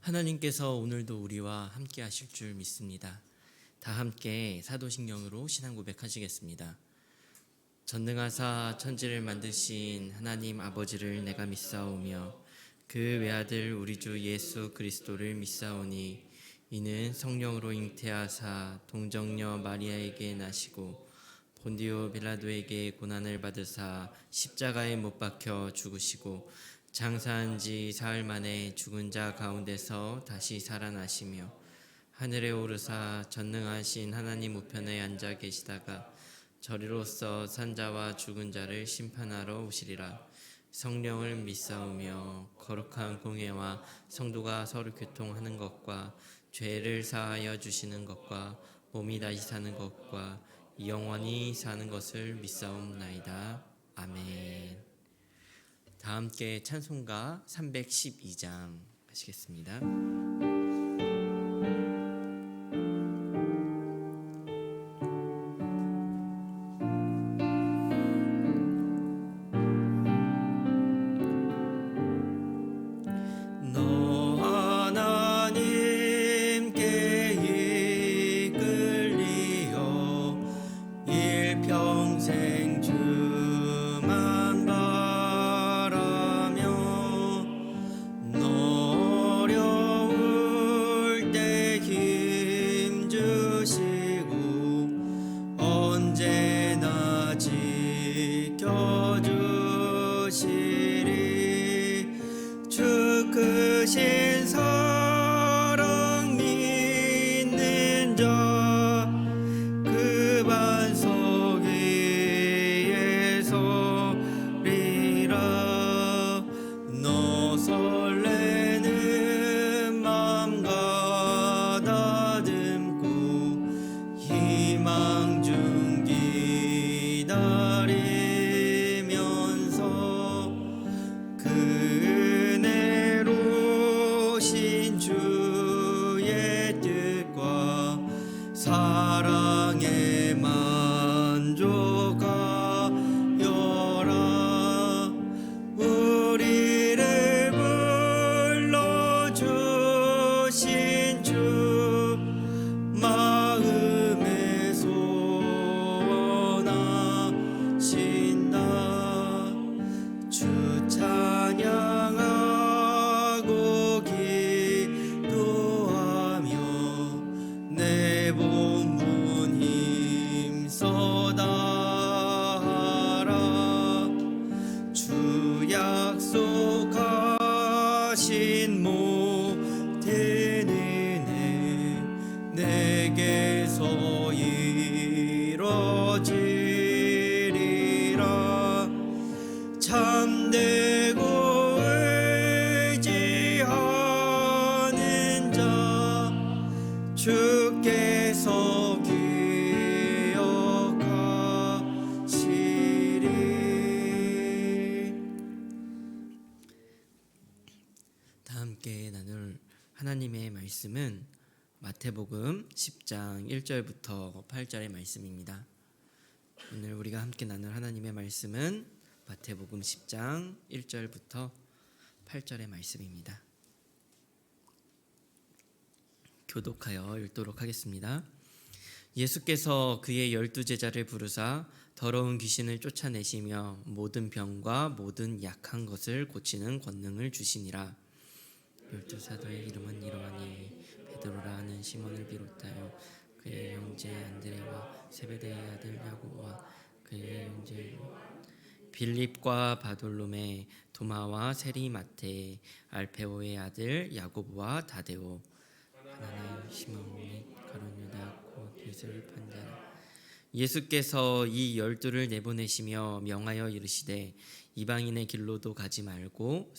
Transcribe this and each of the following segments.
하나님께서 오늘도 우리와 함께 하실 줄 믿습니다. 다 함께 사도신경으로 신앙 고백하시겠습니다. 전능하사 천지를 만드신 하나님 아버지를 내가 믿사오며 그 외아들 우리 주 예수 그리스도를 믿사오니 이는 성령으로 잉태하사 동정녀 마리아에게 나시고 본디오 빌라도에게 고난을 받으사 십자가에 못 박혀 죽으시고 장사한 지 사흘 만에 죽은 자 가운데서 다시 살아나시며 하늘에 오르사 전능하신 하나님 우편에 앉아 계시다가 저리로서 산자와 죽은 자를 심판하러 오시리라. 성령을 믿사오며 거룩한 공회와 성도가 서로 교통하는 것과 죄를 사하여 주시는 것과 몸이 다시 사는 것과 영원히 사는 것을 믿사옵나이다. 아멘. 다 함께 찬송가 312장 하시겠습니다. 다 함께 나눌 하나님의 말씀은 마태복음 10장 1절부터 8절의 말씀입니다. 오늘 우리가 함께 나눌 하나님의 말씀은 마태복음 10장 1절부터 8절의 말씀입니다. 교독하여 읽도록 하겠습니다. 예수께서 그의 12제자를 부르사 더러운 귀신을 쫓아내시며 모든 병과 모든 약한 것을 고치는 권능을 주시니라. 12사도의 이름은 이러하니 베드로라 하는 시몬을 비롯하여 그의 형제 안드레와 세베대의 아들 야고보와 그의 형제 빌립과 바돌로메, 도마와 세리 마테, 알페오의 아들 야고보와 다데오, 하나나의 시몬 및 가룟 유다 곧 예수를 판 자라. 예수께서 이 12를 내보내시며 명하여 이르시되 이방인의 길로도 가지 말고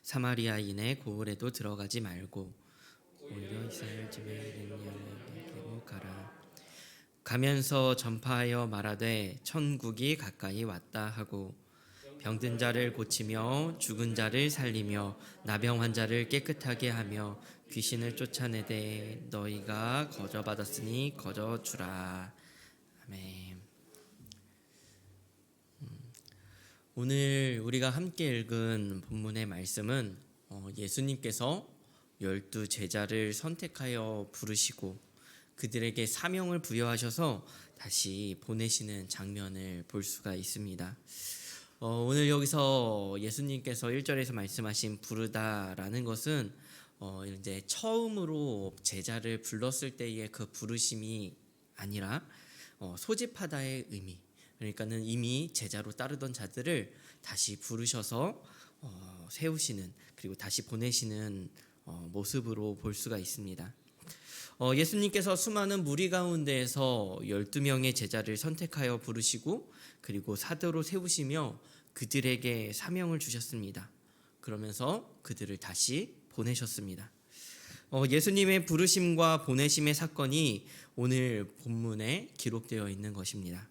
사마리아인의 고을에도 들어가지 말고 오히려 이스라엘 집에 있는 양에게로 가라. 가면서 전파하여 말하되 천국이 가까이 왔다 하고 병든 자를 고치며 죽은 자를 살리며 나병 환자를 깨끗하게 하며 귀신을 쫓아내되 너희가 거저받았으니 거저주라. 아멘. 오늘 우리가 함께 읽은 본문의 말씀은 예수님께서 12 제자를 선택하여 부르시고 그들에게 사명을 부여하셔서 다시 보내시는 장면을 볼 수가 있습니다. 오늘 여기서 예수님께서 1절에서 말씀하신 부르다라는 것은 이제 처음으로 제자를 불렀을 때의 그 부르심이 아니라 소집하다의 의미, 그러니까는 이미 제자로 따르던 자들을 다시 부르셔서 세우시는, 그리고 다시 보내시는 모습으로 볼 수가 있습니다. 예수님께서 수많은 무리 가운데에서 12명의 제자를 선택하여 부르시고 그리고 사도로 세우시며 그들에게 사명을 주셨습니다. 그러면서 그들을 다시 보내셨습니다. 예수님의 부르심과 보내심의 사건이 오늘 본문에 기록되어 있는 것입니다.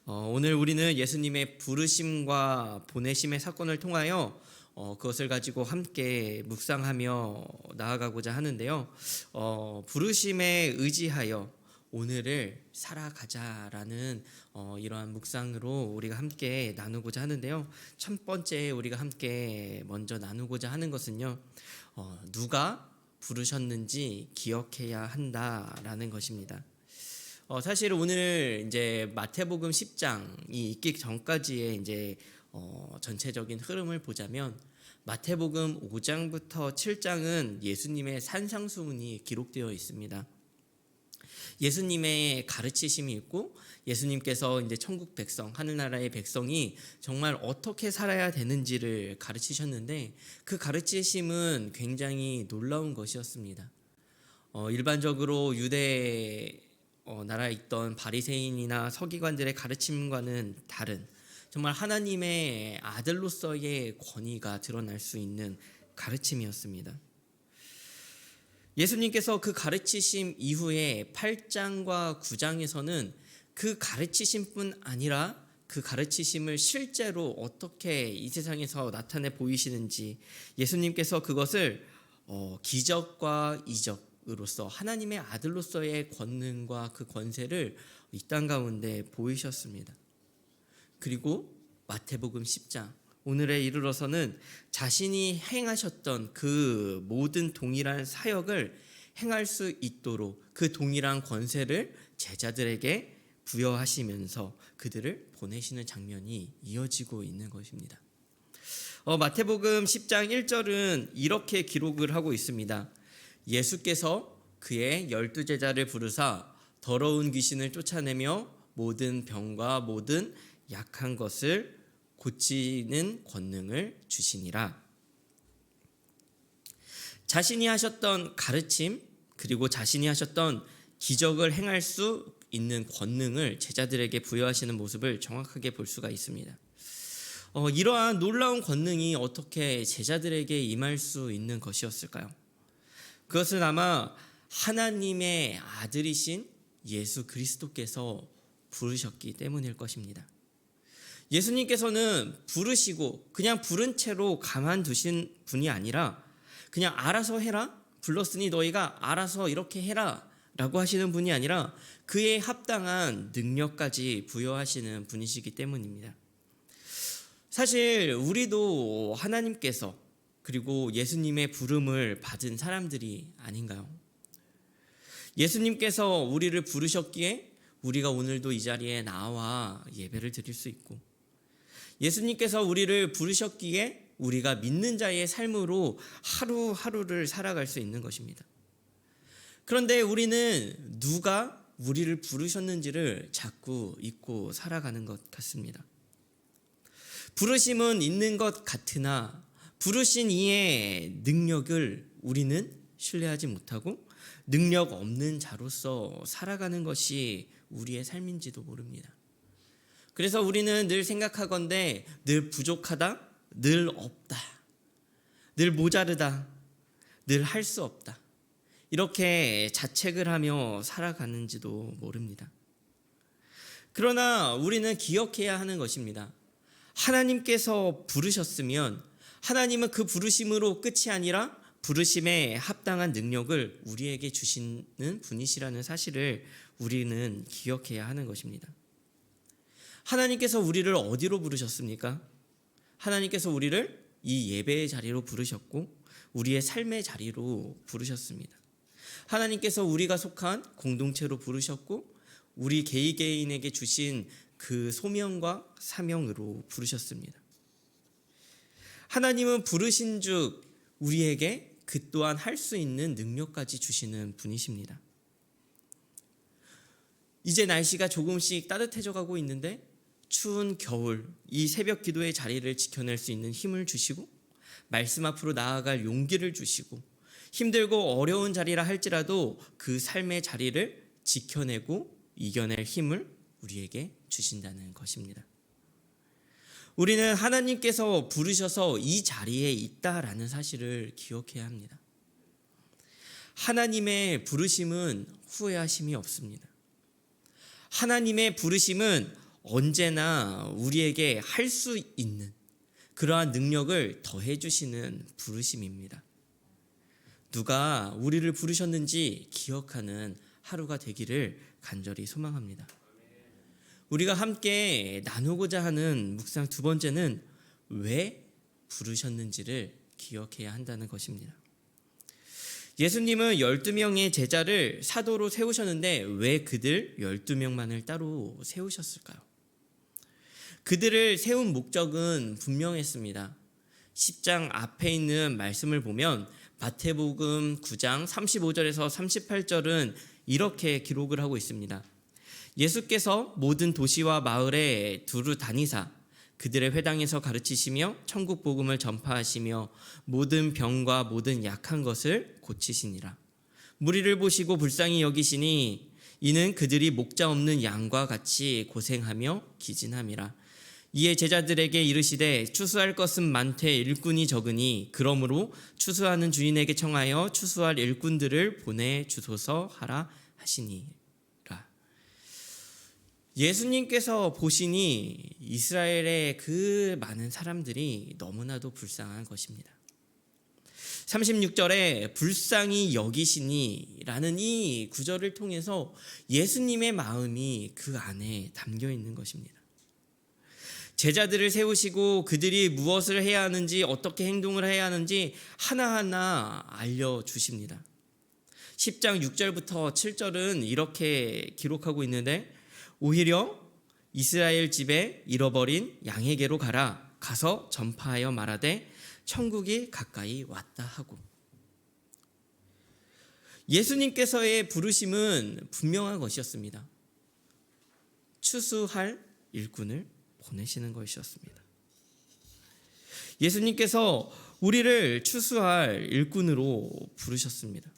오늘 우리는 예수님의 부르심과 보내심의 사건을 통하여 그것을 가지고 함께 묵상하며 나아가고자 하는데요. 부르심에 의지하여 오늘을 살아가자라는 이러한 묵상으로 우리가 함께 나누고자 하는데요. 첫 번째 우리가 함께 먼저 나누고자 하는 것은요. 누가 부르셨는지 기억해야 한다라는 것입니다. 사실 오늘 이제 마태복음 10장이 있기 전까지의 이제 전체적인 흐름을 보자면 마태복음 5장부터 7장은 예수님의 산상수훈이 기록되어 있습니다. 예수님의 가르치심이 있고 예수님께서 이제 천국 백성, 하늘나라의 백성이 정말 어떻게 살아야 되는지를 가르치셨는데 그 가르치심은 굉장히 놀라운 것이었습니다. 일반적으로 유대 나라에 있던 바리새인이나 서기관들의 가르침과는 다른 정말 하나님의 아들로서의 권위가 드러날 수 있는 가르침이었습니다. 예수님께서 그 가르치심 이후에 8장과 9장에서는 그 가르치심뿐 아니라 그 가르치심을 실제로 어떻게 이 세상에서 나타내 보이시는지 예수님께서 그것을 기적과 이적으로서 하나님의 아들로서의 권능과 그 권세를 이 땅 가운데 보이셨습니다. 그리고 마태복음 10장 오늘에 이르러서는 자신이 행하셨던 그 모든 동일한 사역을 행할 수 있도록 그 동일한 권세를 제자들에게 부여하시면서 그들을 보내시는 장면이 이어지고 있는 것입니다. 마태복음 10장 1절은 이렇게 기록을 하고 있습니다. 예수께서 그의 12 제자를 부르사 더러운 귀신을 쫓아내며 모든 병과 모든 약한 것을 고치는 권능을 주시니라. 자신이 하셨던 가르침 그리고 자신이 하셨던 기적을 행할 수 있는 권능을 제자들에게 부여하시는 모습을 정확하게 볼 수가 있습니다. 이러한 놀라운 권능이 어떻게 제자들에게 임할 수 있는 것이었을까요? 그것은 아마 하나님의 아들이신 예수 그리스도께서 부르셨기 때문일 것입니다. 예수님께서는 부르시고 그냥 부른 채로 가만두신 분이 아니라 그냥 알아서 해라, 불렀으니 너희가 알아서 이렇게 해라 라고 하시는 분이 아니라 그에 합당한 능력까지 부여하시는 분이시기 때문입니다. 사실 우리도 하나님께서 그리고 예수님의 부름을 받은 사람들이 아닌가요? 예수님께서 우리를 부르셨기에 우리가 오늘도 이 자리에 나와 예배를 드릴 수 있고 예수님께서 우리를 부르셨기에 우리가 믿는 자의 삶으로 하루하루를 살아갈 수 있는 것입니다. 그런데 우리는 누가 우리를 부르셨는지를 자꾸 잊고 살아가는 것 같습니다. 부르심은 있는 것 같으나 부르신 이의 능력을 우리는 신뢰하지 못하고 능력 없는 자로서 살아가는 것이 우리의 삶인지도 모릅니다. 그래서 우리는 늘 생각하건대 늘 부족하다, 늘 없다, 늘 모자르다, 늘 할 수 없다. 이렇게 자책을 하며 살아가는지도 모릅니다. 그러나 우리는 기억해야 하는 것입니다. 하나님께서 부르셨으면 하나님은 그 부르심으로 끝이 아니라 부르심에 합당한 능력을 우리에게 주시는 분이시라는 사실을 우리는 기억해야 하는 것입니다. 하나님께서 우리를 어디로 부르셨습니까? 하나님께서 우리를 이 예배의 자리로 부르셨고 우리의 삶의 자리로 부르셨습니다. 하나님께서 우리가 속한 공동체로 부르셨고 우리 개인에게 주신 그 소명과 사명으로 부르셨습니다. 하나님은 부르신즉 우리에게 그 또한 할 수 있는 능력까지 주시는 분이십니다. 이제 날씨가 조금씩 따뜻해져 가고 있는데 추운 겨울 이 새벽 기도의 자리를 지켜낼 수 있는 힘을 주시고 말씀 앞으로 나아갈 용기를 주시고 힘들고 어려운 자리라 할지라도 그 삶의 자리를 지켜내고 이겨낼 힘을 우리에게 주신다는 것입니다. 우리는 하나님께서 부르셔서 이 자리에 있다라는 사실을 기억해야 합니다. 하나님의 부르심은 후회하심이 없습니다. 하나님의 부르심은 언제나 우리에게 할 수 있는 그러한 능력을 더해 주시는 부르심입니다. 누가 우리를 부르셨는지 기억하는 하루가 되기를 간절히 소망합니다. 우리가 함께 나누고자 하는 묵상 두 번째는 왜 부르셨는지를 기억해야 한다는 것입니다. 예수님은 12명의 제자를 사도로 세우셨는데 왜 그들 12명만을 따로 세우셨을까요? 그들을 세운 목적은 분명했습니다. 10장 앞에 있는 말씀을 보면 마태복음 9장 35절에서 38절은 이렇게 기록을 하고 있습니다. 예수께서 모든 도시와 마을에 두루 다니사 그들의 회당에서 가르치시며 천국 복음을 전파하시며 모든 병과 모든 약한 것을 고치시니라. 무리를 보시고 불쌍히 여기시니 이는 그들이 목자 없는 양과 같이 고생하며 기진함이라. 이에 제자들에게 이르시되 추수할 것은 많되 일꾼이 적으니 그러므로 추수하는 주인에게 청하여 추수할 일꾼들을 보내주소서 하라 하시니라. 예수님께서 보시니 이스라엘의 그 많은 사람들이 너무나도 불쌍한 것입니다. 36절에 불쌍히 여기시니 라는 이 구절을 통해서 예수님의 마음이 그 안에 담겨 있는 것입니다. 제자들을 세우시고 그들이 무엇을 해야 하는지 어떻게 행동을 해야 하는지 하나하나 알려주십니다. 10장 6절부터 7절은 이렇게 기록하고 있는데 오히려 이스라엘 집에 잃어버린 양에게로 가서 전파하여 말하되 천국이 가까이 왔다 하고. 예수님께서의 부르심은 분명한 것이었습니다. 추수할 일꾼을 보내시는 것이었습니다. 예수님께서 우리를 추수할 일꾼으로 부르셨습니다.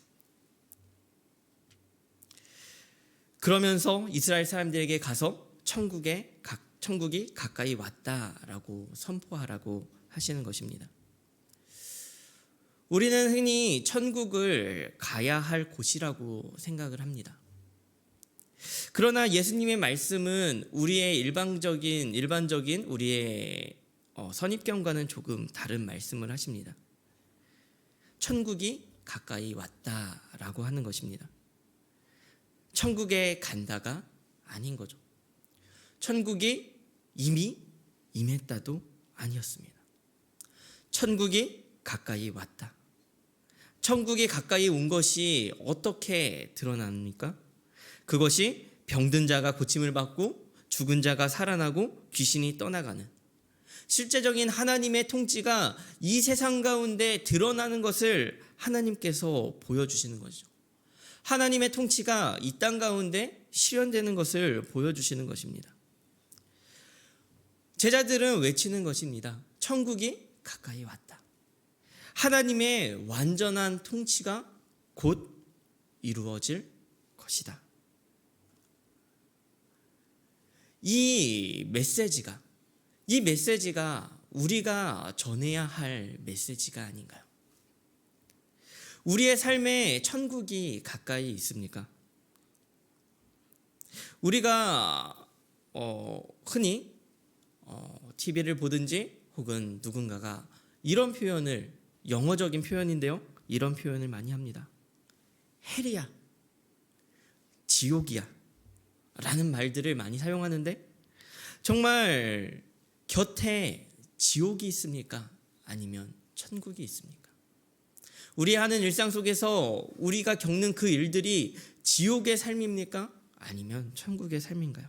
그러면서 이스라엘 사람들에게 가서 천국이 가까이 왔다라고 선포하라고 하시는 것입니다. 우리는 흔히 천국을 가야 할 곳이라고 생각을 합니다. 그러나 예수님의 말씀은 우리의 일반적인 우리의 선입견과는 조금 다른 말씀을 하십니다. 천국이 가까이 왔다라고 하는 것입니다. 천국에 간다가 아닌 거죠. 천국이 이미 임했다도 아니었습니다. 천국이 가까이 왔다. 천국이 가까이 온 것이 어떻게 드러납니까? 그것이 병든 자가 고침을 받고 죽은 자가 살아나고 귀신이 떠나가는 실제적인 하나님의 통치가 이 세상 가운데 드러나는 것을 하나님께서 보여주시는 거죠. 하나님의 통치가 이 땅 가운데 실현되는 것을 보여주시는 것입니다. 제자들은 외치는 것입니다. 천국이 가까이 왔다. 하나님의 완전한 통치가 곧 이루어질 것이다. 이 메시지가 우리가 전해야 할 메시지가 아닌가요? 우리의 삶에 천국이 가까이 있습니까? 우리가 흔히 TV를 보든지 혹은 누군가가 이런 표현을 영어적인 표현인데요. 이런 표현을 많이 합니다. 헬이야, 지옥이야 라는 말들을 많이 사용하는데 정말 곁에 지옥이 있습니까? 아니면 천국이 있습니까? 우리 하는 일상 속에서 우리가 겪는 그 일들이 지옥의 삶입니까? 아니면 천국의 삶인가요?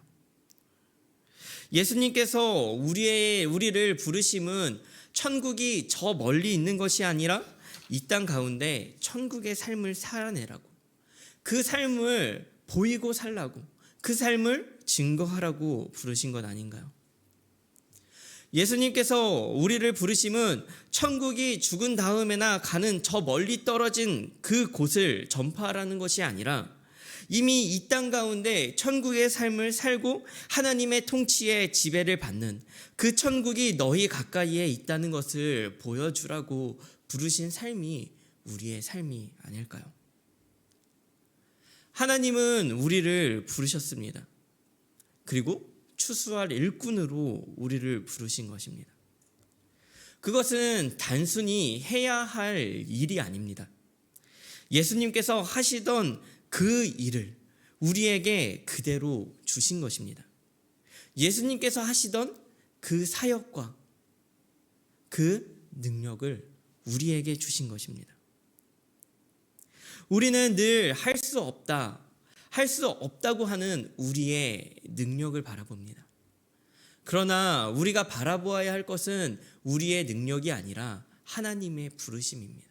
예수님께서 우리를 부르심은 천국이 저 멀리 있는 것이 아니라 이 땅 가운데 천국의 삶을 살아내라고, 그 삶을 보이고 살라고, 그 삶을 증거하라고 부르신 것 아닌가요? 예수님께서 우리를 부르심은 천국이 죽은 다음에나 가는 저 멀리 떨어진 그 곳을 전파하라는 것이 아니라 이미 이 땅 가운데 천국의 삶을 살고 하나님의 통치의 지배를 받는 그 천국이 너희 가까이에 있다는 것을 보여주라고 부르신 삶이 우리의 삶이 아닐까요? 하나님은 우리를 부르셨습니다. 그리고 추수할 일꾼으로 우리를 부르신 것입니다. 그것은 단순히 해야 할 일이 아닙니다. 예수님께서 하시던 그 일을 우리에게 그대로 주신 것입니다. 예수님께서 하시던 그 사역과 그 능력을 우리에게 주신 것입니다. 우리는 늘 할 수 없다, 할 수 없다고 하는 우리의 능력을 바라봅니다. 그러나 우리가 바라보아야 할 것은 우리의 능력이 아니라 하나님의 부르심입니다.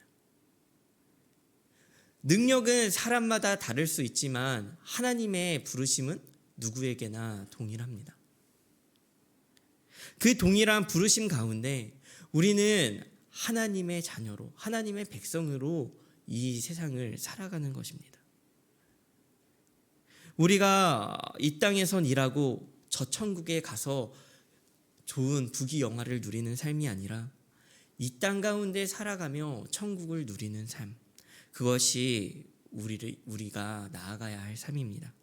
능력은 사람마다 다를 수 있지만 하나님의 부르심은 누구에게나 동일합니다. 그 동일한 부르심 가운데 우리는 하나님의 자녀로, 하나님의 백성으로 이 세상을 살아가는 것입니다. 우리가 이 땅에선 일하고 저 천국에 가서 좋은 부귀영화를 누리는 삶이 아니라 이 땅 가운데 살아가며 천국을 누리는 삶, 그것이 우리가 나아가야 할 삶입니다.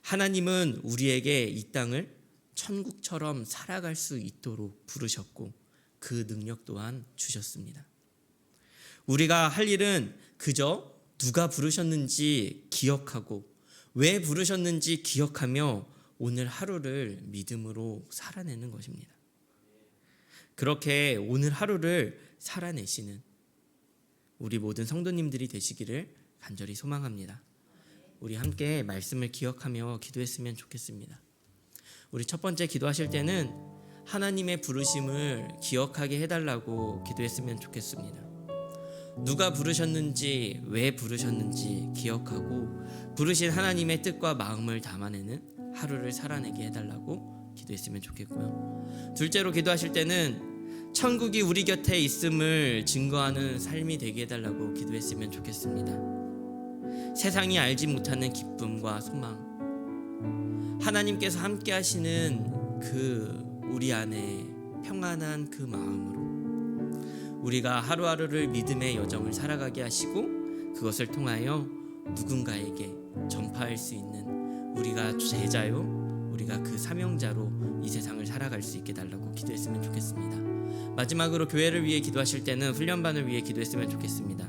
하나님은 우리에게 이 땅을 천국처럼 살아갈 수 있도록 부르셨고 그 능력 또한 주셨습니다. 우리가 할 일은 그저 누가 부르셨는지 기억하고 왜 부르셨는지 기억하며 오늘 하루를 믿음으로 살아내는 것입니다. 그렇게 오늘 하루를 살아내시는 우리 모든 성도님들이 되시기를 간절히 소망합니다. 우리 함께 말씀을 기억하며 기도했으면 좋겠습니다. 우리 첫 번째 기도하실 때는 하나님의 부르심을 기억하게 해달라고 기도했으면 좋겠습니다. 누가 부르셨는지 왜 부르셨는지 기억하고 부르신 하나님의 뜻과 마음을 담아내는 하루를 살아내게 해달라고 기도했으면 좋겠고요. 둘째로 기도하실 때는 천국이 우리 곁에 있음을 증거하는 삶이 되게 해달라고 기도했으면 좋겠습니다. 세상이 알지 못하는 기쁨과 소망, 하나님께서 함께 하시는 그 우리 안에 평안한 그 마음으로 우리가 하루하루를 믿음의 여정을 살아가게 하시고 그것을 통하여 누군가에게 전파할 수 있는 우리가 제자요, 우리가 그 사명자로 이 세상을 살아갈 수 있게 달라고 기도했으면 좋겠습니다. 마지막으로 교회를 위해 기도하실 때는 훈련반을 위해 기도했으면 좋겠습니다.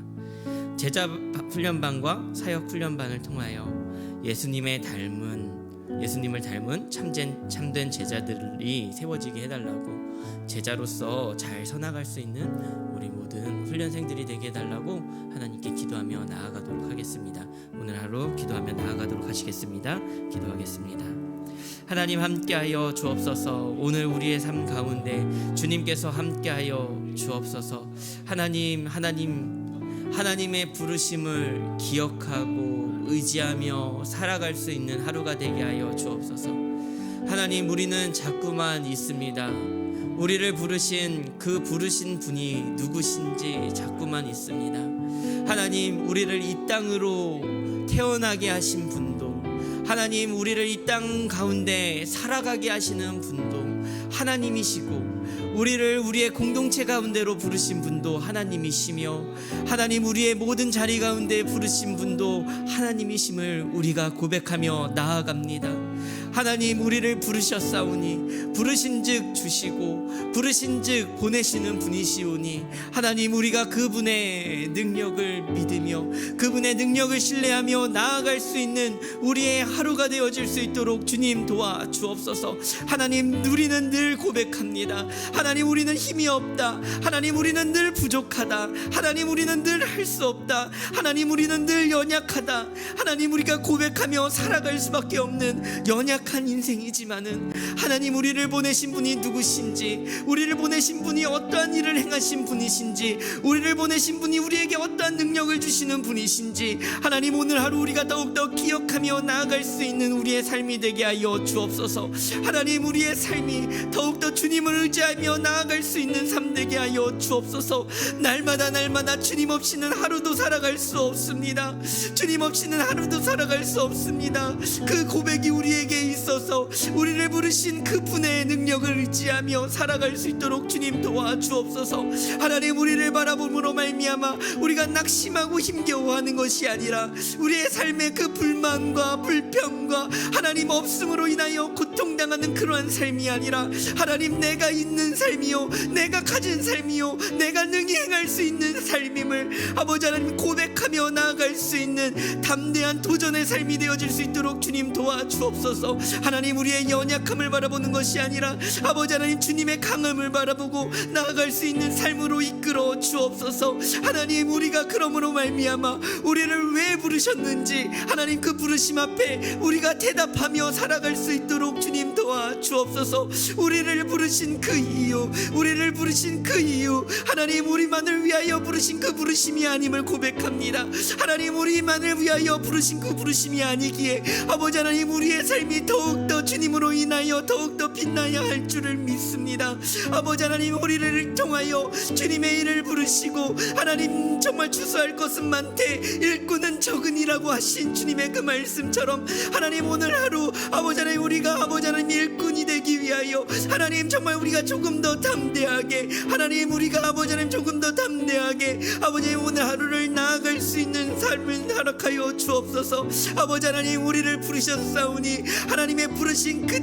제자 훈련반과 사역 훈련반을 통하여 예수님을 닮은 참된 제자들이 세워지게 해달라고, 제자로서 잘 서나갈 수 있는 우리 모든 훈련생들이 되게 해달라고 하나님께 기도하며 나아가도록 하겠습니다. 오늘 하루 기도하며 나아가도록 하시겠습니다. 기도하겠습니다. 하나님 함께하여 주옵소서. 오늘 우리의 삶 가운데 주님께서 함께하여 주옵소서. 하나님의 부르심을 기억하고 의지하며 살아갈 수 있는 하루가 되게 하여 주옵소서. 하나님, 우리는 자꾸만 있습니다. 우리를 부르신 그 부르신 분이 누구신지 자꾸만 있습니다. 하나님, 우리를 이 땅으로 태어나게 하신 분도, 하나님, 우리를 이 땅 가운데 살아가게 하시는 분도 하나님이시고, 우리를 우리의 공동체 가운데로 부르신 분도 하나님이시며, 하나님, 우리의 모든 자리 가운데 부르신 분도 하나님이심을 우리가 고백하며 나아갑니다. 하나님 우리를 부르셨사오니 부르신즉 주시고 부르신즉 보내시는 분이시오니 하나님 우리가 그분의 능력을 믿으며 그분의 능력을 신뢰하며 나아갈 수 있는 우리의 하루가 되어질 수 있도록 주님 도와주옵소서. 하나님 우리는 늘 고백합니다. 하나님 우리는 힘이 없다. 하나님 우리는 늘 부족하다. 하나님 우리는 늘 할 수 없다. 하나님 우리는 늘 연약하다. 하나님 우리가 고백하며 살아갈 수밖에 없는 연약한 인생이지만은 하나님 우리를 보내신 분이 누구신지, 우리를 보내신 분이 어떠한 일을 행하신 분이신지, 우리를 보내신 분이 우리에게 어떠한 능력을 주시는 분이신지 하나님 오늘 하루 우리가 더욱더 기억하며 나아갈 수 있는 우리의 삶이 되게 하여 주옵소서. 하나님 우리의 삶이 더욱더 주님을 의지하며 나아갈 수 있는 삶 되게 하여 주옵소서. 날마다 주님 없이는 하루도 살아갈 수 없습니다. 주님 없이는 하루도 살아갈 수 없습니다. 그 고백이 우리에게 있어서 우리를 부르신 그분의 능력을 의지하며 살아갈 수 있도록 주님 도와주옵소서. 하나님 우리를 바라봄으로 말미암아 우리가 낙심하고 힘겨워하는 것이 아니라 우리의 삶의 그 불만과 불평과 하나님 없음으로 인하여 고통당하는 그러한 삶이 아니라 하나님 내가 있는 삶이요, 내가 가진 삶이요, 내가 능히 행할 수 있는 삶임을 아버지 하나님 고백하며 나아갈 수 있는 담대한 도전의 삶이 되어질 수 있도록 주님 도와주옵소서. 하나님 우리의 연약함을 바라보는 것이 아니라 아버지 하나님 주님의 강함을 바라보고 나아갈 수 있는 삶으로 이끌어 주옵소서. 하나님 우리가 그러므로 말미암아 우리를 왜 부르셨는지 하나님 그 부르심 앞에 우리가 대답하며 살아갈 수 있도록 주님 도와주옵소서. 우리를 부르신 그 이유, 우리를 부르신 그 이유 하나님 우리만을 위하여 부르신 그 부르심이 아님을 고백합니다. 하나님 우리만을 위하여 부르신 그 부르심이 아니기에 아버지 하나님 우리의 삶이 더욱더 주님으로 인하여 더욱더 빛나야 할 줄을 믿습니다. 아버지 하나님 우리를 통하여 주님의 일을 부르시고 하나님 정말 주소할 것은 많되 일꾼은 적으니라고 하신 주님의 그 말씀처럼 하나님 오늘 하루 아버지 하나님 우리가 아버지 하나님 일꾼이 되기 위하여 하나님 정말 우리가 조금 더 담대하게 하나님 우리가 아버지 하나님 조금 더 담대하게 아버지 오늘 하루를 나아갈 수 있는 삶을 허락하여 주옵소서. 아버지 하나님 우리를 부르셨사오니 하나님의 부르신 그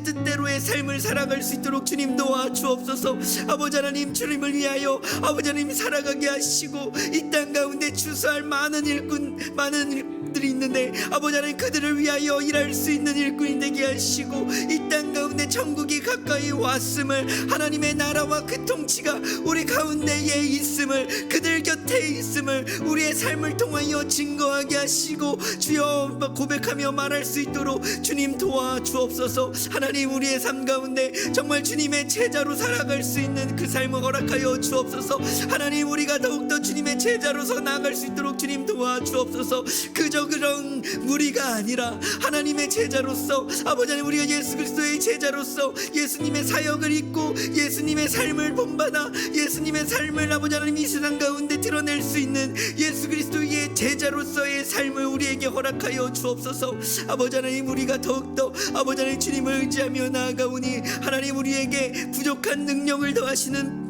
뜻대로의 삶을 살아갈 수 있도록 주님 도와주옵소서. 아버지 하나님 주님을 위하여 아버지 하나님 살아가게 하시고 이 땅 가운데 주소할 많은 일꾼들이 있는데 아버지 하나님 그들을 위하여 일할 수 있는 일꾼이 되게 하시고 이 땅 가운데 천국이 가까이 왔음을 하나님의 나라와 그 통치가 우리 가운데에 있음을 그들 곁에 있음을 우리의 삶을 통하여 증거하게 하시고 주여 고백하며 말할 수 있도록 주님 도와주옵소서. 하나님 우리의 삶 가운데 정말 주님의 제자로 살아갈 수 있는 그 삶을 허락하여 주옵소서. 하나님 우리가 더욱더 주님의 제자로서 나아갈 수 있도록 주님 도와주옵소서. 그저 그런 무리가 아니라 하나님의 제자로서 아버지 하나님 우리가 예수 그리스도의 제자로서 예수님의 사역을 잊고 예수님의 삶을 본받아 예수님의 삶을 아버지 하나님 이 세상 가운데 드러낼 수 있는 예수 그리스도의 제자로서의 삶을 우리에게 허락하여 주옵소서. 아버지 하나님 우리가 더욱더 아버지 하나님 주님을 의지하며 나아가오니 하나님 우리에게 부족한 능력을 더하시는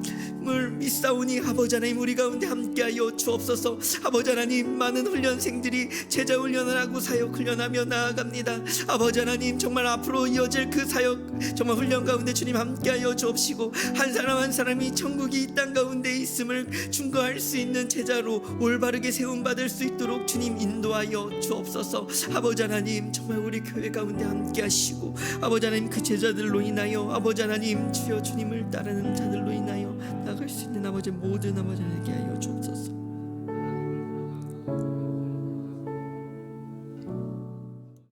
믿사오니 아버지 하나님 우리 가운데 함께하여 주옵소서. 아버지 하나님 많은 훈련생들이 제자 훈련을 하고 사역 훈련하며 나아갑니다. 아버지 하나님 정말 앞으로 이어질 그 사역 정말 훈련 가운데 주님 함께하여 주옵시고 한 사람 한 사람이 천국이 이 땅 가운데 있음을 증거할 수 있는 제자로 올바르게 세움받을 수 있도록 주님 인도하여 주옵소서. 아버지 하나님 정말 우리 교회 가운데 함께하시고 아버지 하나님 그 제자들로 인하여 아버지 하나님 주여 주님을 따르는 자들로 인하여 나갈 수 있는 아버지 모든 아버지 하나님께 하여 주옵소서.